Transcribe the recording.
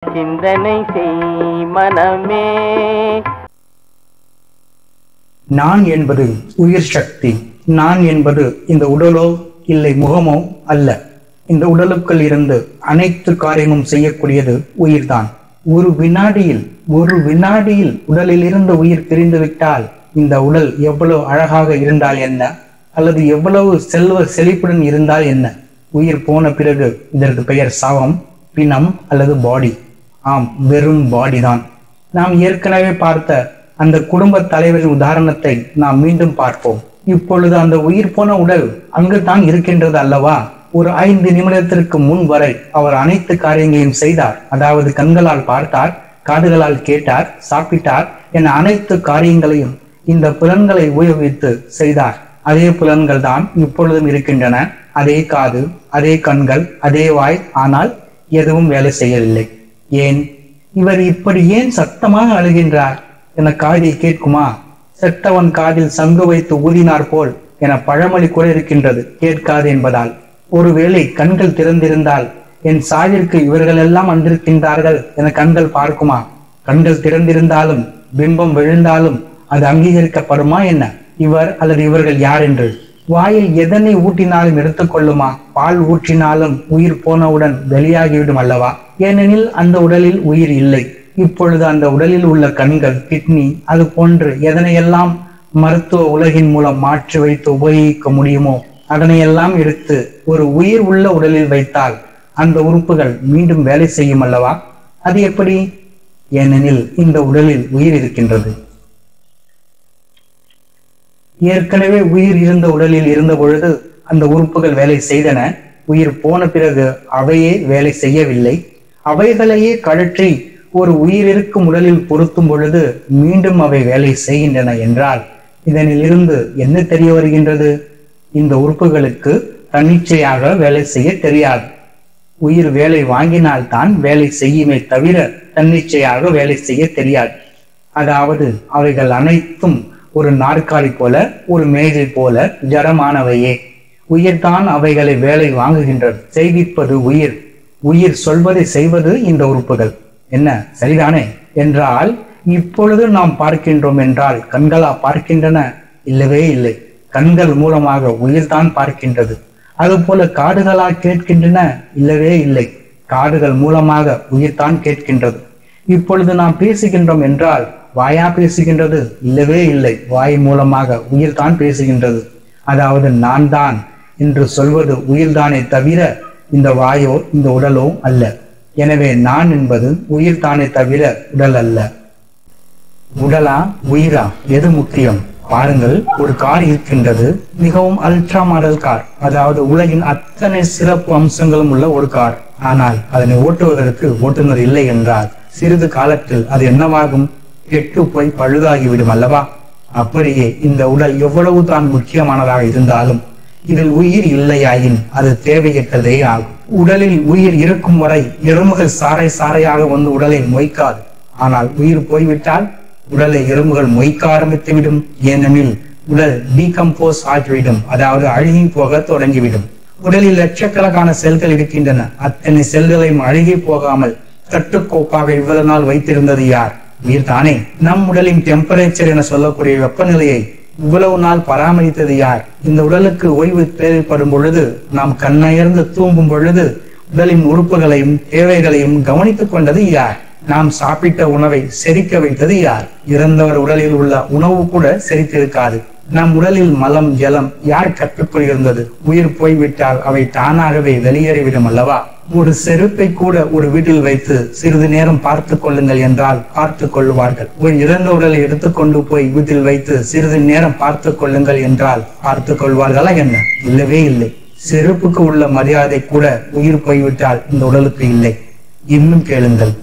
சிந்தனை செய் மனமே. நான் என்பது உயிர் சக்தி. நான் என்பது இந்த உடலோ இல்லை முகமோ அல்ல. இந்த உடலுக்குள் இருந்து அனைத்து காரியமும் செய்யக்கூடியது உயிர்தான். ஒரு வினாடியில் உடலில் இருந்து உயிர் பிரிந்துவிட்டால் இந்த உடல் எவ்வளவு அழகாக இருந்தால் என்ன, அல்லது எவ்வளவு செல்வ செழிப்புடன் இருந்தால் என்ன, உயிர் போன பிறகு இதற்கு பெயர் சவம், பிணம் அல்லது பாடி. ஆம், வெறும் பாடி தான். நாம் ஏற்கனவே பார்த்த அந்த குடும்ப தலைவரின் உதாரணத்தை நாம் மீண்டும் பார்ப்போம். இப்பொழுது அந்த உயிர் போன உடல் அங்குதான் இருக்கின்றது அல்லவா? ஒரு 5 நிமிடத்திற்கு முன் வரை அவர் அனைத்து காரியங்களையும் செய்தார். அதாவது கண்களால் பார்த்தார், காதுகளால் கேட்டார், சாப்பிட்டார் என அனைத்து காரியங்களையும் இந்த புலன்களை உபயோகித்து செய்தார். அதே புலன்கள் தான் இப்பொழுதும் இருக்கின்றன. அதே காது, அதே கண்கள், அதே வாய். ஆனால் எதுவும் வேலை செய்யவில்லை. ஏன்? இவர் இப்படி ஏன் சத்தமாக அழுகின்றார் என காதை கேட்குமா? செத்தவன் காதில் சங்கு வைத்து ஊதினார் போல் என பழமொழி கூட இருக்கின்றது, கேட்காது என்பதால். ஒருவேளை கண்கள் திறந்திருந்தால் என் சாவிற்கு இவர்கள் எல்லாம் வந்திருக்கின்றார்கள் என கண்கள் பார்க்குமா? கண்கள் திறந்திருந்தாலும் பிம்பம் விழுந்தாலும் அது அங்கீகரிக்கப்படுமா என்ன? இவர் அல்லது இவர்கள் யார் என்று? வாயில் எதனை ஊட்டினாலும் எடுத்துக்கொள்ளுமா? பால் ஊற்றினாலும் உயிர் போனவுடன் வெளியாகிவிடும் அல்லவா? ஏனெனில் அந்த உடலில் உயிர் இல்லை. இப்பொழுது அந்த உடலில் உள்ள கண்கள், கிட்னி, அது போன்று எதனையெல்லாம் மருத்துவ உலகின் மூலம் மாற்றி வைத்து உபயோகிக்க முடியுமோ அதனையெல்லாம் எடுத்து ஒரு உயிர் உள்ள உடலில் வைத்தால் அந்த உறுப்புகள் மீண்டும் வேலை செய்யும் அல்லவா? அது எப்படி? ஏனெனில் இந்த உடலில் உயிர் இருக்கின்றது. ஏற்கனவே உயிர் இருந்த உடலில் இருந்த பொழுது அந்த உறுப்புகள் வேலை செய்தன. உயிர் போன பிறகு அவையே வேலை செய்யவில்லை. அவைகளையே கழற்றி ஒரு உயிர் இருக்கும் உடலில் பொருத்தும் பொழுது மீண்டும் அவை வேலை செய்கின்றன என்றால் இதனில் இருந்து என்ன தெரிய வருகின்றது? இந்த உறுப்புகளுக்கு தன்னிச்சையாக வேலை செய்ய தெரியாது. உயிர் வேலை வாங்கினால்தான் வேலை செய்யுமே தவிர தன்னிச்சையாக வேலை செய்ய தெரியாது. அதாவது அவைகள் அனைத்தும் ஒரு நாற்காலி போல, ஒரு மேஜை போல ஜடமானவையே. உயிர்தான் அவைகளை வேலை வாங்குகின்றது. செய்விப்பது உயிர். உயிர் சொல்வதை செய்வது இந்த உறுப்புகள். என்ன, சரிதானே? என்றால் இப்பொழுது நாம் பார்க்கின்றோம் என்றால் கண்களா பார்க்கின்றன? இல்லவே இல்லை. கண்கள் மூலமாக உயிர்தான் பார்க்கின்றது. அதுபோல காதுகளா கேட்கின்றன? இல்லவே இல்லை. காதுகள் மூலமாக உயிர்தான் கேட்கின்றது. இப்பொழுது நாம் பேசுகின்றோம் என்றால் வாயா பேசுகின்றது? இல்லவே இல்லை. வாய் மூலமாக உயிர்தான் பேசுகின்றது. அதாவது நான் தான் என்று சொல்வது உயிர்தானே தவிர இந்த வாயோ இந்த உடலோ அல்ல. எனவே நான் என்பது உயிர்தானே தவிர உடல் அல்ல. உடலா உயிரா எது முக்கியம்? பாருங்கள், ஒரு கார் இருக்கின்றது, மிகவும் அல்ட்ரா மாடல் கார். அதாவது உலகின் அத்தனை சிறப்பு அம்சங்களும் உள்ள ஒரு கார். ஆனால் அதனை ஓட்டுவதற்கு ஓட்டுநர் இல்லை என்றால் சிறிது காலத்தில் அது என்னவாகும்? கெட்டு போய் பழுதாகிவிடும் அல்லவா? அப்படியே இந்த உடல் எவ்வளவு தான் முக்கியமானதாக இருந்தாலும் இதில் உயிர் இல்லையாயின் அது தேவையற்றதே ஆகும். உடலில் உயிர் இருக்கும் வரை எறும்புகள் சாறை சாறையாக வந்து உடலை மொய்க்காது. ஆனால் உயிர் போய்விட்டால் உடலை எறும்புகள் மொய்க்க ஆரம்பித்து விடும். ஏனெனில் உடல் டீகம்போஸ் ஆகிவிடும், அதாவது அழுகி போக தொடங்கிவிடும். உடலில் லட்சக்கணக்கான செல்கள் இருக்கின்றன. அத்தனை செல்களையும் அழுகி போகாமல் கட்டுக்கோப்பாக இவ்வளவு நாள் வைத்திருந்தது யார்? உயிர் தானே. நம் உடலின் டெம்பரேச்சர் என சொல்லக்கூடிய வெப்பநிலையை இவ்வளவு நாள் பராமரித்தது யார்? இந்த உடலுக்கு ஓய்வு தேவைப்படும் பொழுது, நாம் கண்ணயர்ந்து தூங்கும் பொழுது உடலின் உறுப்புகளையும் தேவைகளையும் கவனித்துக் கொண்டது யார்? நாம் சாப்பிட்ட உணவை செரிக்க வைத்தது யார்? இறந்தவர் உடலில் உள்ள உணவு கூட செரித்திருக்காது. நம் உடலில் மலம் ஜலம் யார் கட்டுக்குள் இருந்தது? உயிர் போய்விட்டால் அவை தானாகவே வெளியேறிவிடும் அல்லவா? ஒரு செருப்பை கூட ஒரு வீட்டில் வைத்து சிறிது நேரம் பார்த்து கொள்ளுங்கள் என்றால் பார்த்து கொள்வார்கள். ஒரு இறந்த உடலை எடுத்துக்கொண்டு போய் வீட்டில் வைத்து சிறிது நேரம் பார்த்து கொள்ளுங்கள் என்றால் பார்த்து கொள்வார்களா என்ன? இல்லவே இல்லை. செருப்புக்கு உள்ள மரியாதை கூட உயிர் போய்விட்டால் இந்த உடலுக்கு இல்லை. இன்னும் கேளுங்கள்.